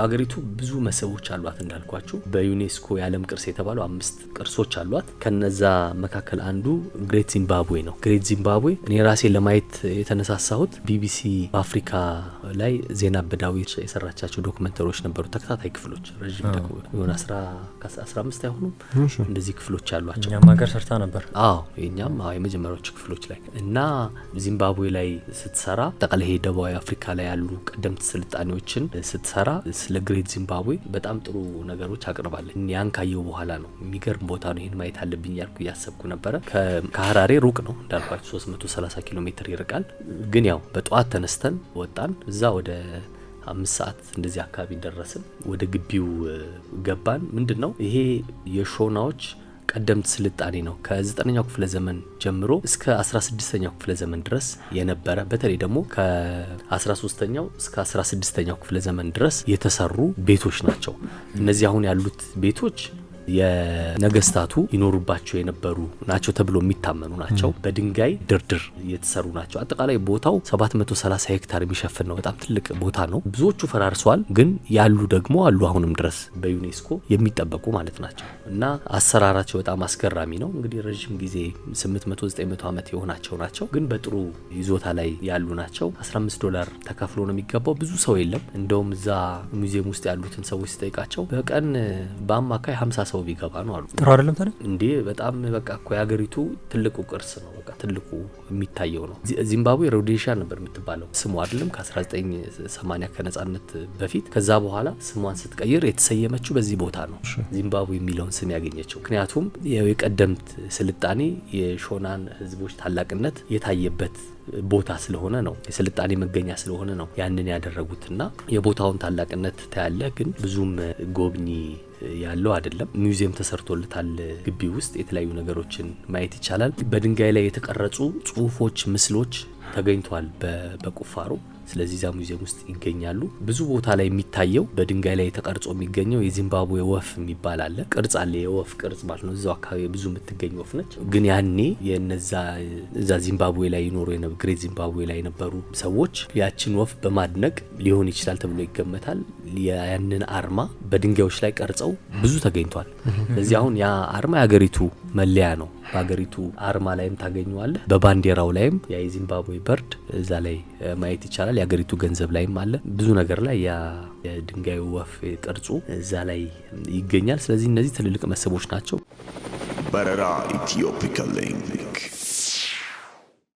አገሪቱ ብዙ መስህቦች አሏት እንዳልኳችሁ በዩኔስኮ የዓለም ቅርስ የተባሉ 5 ቅርሶች አሏት። ከነዛ መካከል አንዱ ግሬት ዚምባብዌ ነው። ግሬት ዚምባብዌ እኔ ራሴ ለማየት የተነሳሳሁት ቢቢሲ በአፍሪካ ላይ ዜና በዳዊት የሰራቻቸው ዶክመንተሪዎች ነበሩ። ተከታታይ ክፍሎች ረጅም የሆነ 15 አይሆኑም እንደዚህ ክፍሎች አሏቸው። እኛም ሀገር ሰርታ ነበር። የኛም የመጀመሪያዎቹ ክፍሎች ላይ እና ዚምባብዌ ላይ ስትሰራ ጠቅላላ ደቡባዊ አፍሪካ ላይ ያሉ ቀደምት ስልጣኔዎችን ስትሰራ ስለ ግሬት ዚምባብዌ በጣም ጥሩ ነገሮች አቅርባለች። ያን ካየው በኋላ ነው የሚገርም ቦታ ነው ይሄን ማየት አለብኝ ያልኩ ያሰብኩ ነበር። ከሀራሬ ሩቅ ነው እንዳልኳችሁ 330 ኪሎ ሜትር ይርቃል። ግን ያው በጧት ተነስተን ወጣን። እዛ ወደ 5 ሰዓት እንደዚህ አካባቢ ደረስን። ወደ ግቢው ገባን። ምንድነው ይሄ የሾናዎች ቀደምት ስልጣኔ ነው። ከ9ኛው ክፍለ ዘመን ጀምሮ እስከ 16ኛው ክፍለ ዘመን ድረስ የነበረ በተለይ ደግሞ ከ13ኛው እስከ 16ኛው ክፍለ ዘመን ድረስ የተሰሩ ቤቶች ናቸው። እነዚህ አሁን ያሉት ቤቶች የነገስታቱ ይኖሩባቸው የነበሩ ናቸው ተብሎ የሚታመኑ ናቸው። በድንጋይ ድርድር የተሰሩ ናቸው። አጠቃላይ ቦታው 730 ሄክታር የሚሸፍን ነው። በጣም ትልቅ ቦታ ነው። ብዙዎቹ ፈራርሰዋል፣ ግን ያሉ ደግሞ አሉ አሁንም ድረስ በዩኔስኮ የሚጠበቁ ማለት ናቸው እና አሰራራቸው በጣም አስገራሚ ነው። እንግዲህ ረጅም ጊዜ 800-900 ዓመት የሆናቸው ናቸው፣ ግን በጥሩ ይዞታ ላይ ያሉ ናቸው። $15 ተከፍሎ ነው የሚገባው። ብዙ ሰው የለም። እንደውም እዛ ሙዚየም ውስጥ ያሉትን ሰዎች ሲጠይቃቸው በቀን በአማካይ 50 ሰው ቢገባ ነው አሉ። ጥሩ አይደለም ታዲያ እንዴ? በጣም በቃ እኮ የሀገሪቱ ትልቁ ቅርስ ነው። በቃ ትልቁ የሚታየው ነው። ዚምባብዌ ሮዴሺያ ነበር የምትባለው ስሙ አይደለም ከ1980 ከነጻነት በፊት። ከዛ በኋላ ስሟን ስትቀይር የተሰየመችው በዚህ ቦታ ነው። ዚምባብዌ የሚለውን ስም ያገኘችው ምክንያቱም የቀደምት ስልጣኔ የሾናን ህዝቦች ታላቅነት የታየበት ቦታ ስለሆነ ነው። የስልጣኔ መገኛ ስለሆነ ነው ያንን ያደረጉትና የቦታውን ታላቅነት ታያለ። ግን ብዙም ጎብኚ ያለው አይደለም። ሙዚየም ተሰርቶለታል። ግቢ ውስጥ የተለያዩ ነገሮችን ማየት ይቻላል። በድንጋይ ላይ የተቀረጹ ጽሁፎች፣ ምስሎች ተገኝቷል በቁፋሮ። ስለዚህ ዛ ሙዚየም ውስጥ ይገኛሉ። ብዙ ቦታ ላይ የሚታየው በድንጋይ ላይ ተቀርጾ የሚገኘው የዚምባብዌ ወፍ የሚባል አለ። ቅርጽ አለ፣ የወፍ ቅርጽ ማለት ነው። እዛው አካባቢ ብዙ የምትገኝ ወፍ ነች። ግን ያኔ እዛ ዚምባብዌ ላይ ይኖሩ ግሬት ዚምባብዌ ላይ የነበሩ ሰዎች ያችን ወፍ በማድነቅ ሊሆን ይችላል ተብሎ ይገመታል ያንን አርማ በድንጋዮች ላይ ቀርጸው ብዙ ተገኝቷል። ስለዚህ አሁን ያ አርማ የሀገሪቱ መለያ ነው። በሀገሪቱ አርማ ላይም ታገኘዋለህ። በባንዲራው ላይም የዚምባብዌ በርድ እዛ ላይ ማየት ይቻላል። የሀገሪቱ ገንዘብ ላይም አለ። ብዙ ነገር ላይ የድንጋዩ ወፍ ቅርጹ እዛ ላይ ይገኛል። ስለዚህ እነዚህ ትልልቅ መስህቦች ናቸው። በረራ ኢትዮፒካ ሊንክ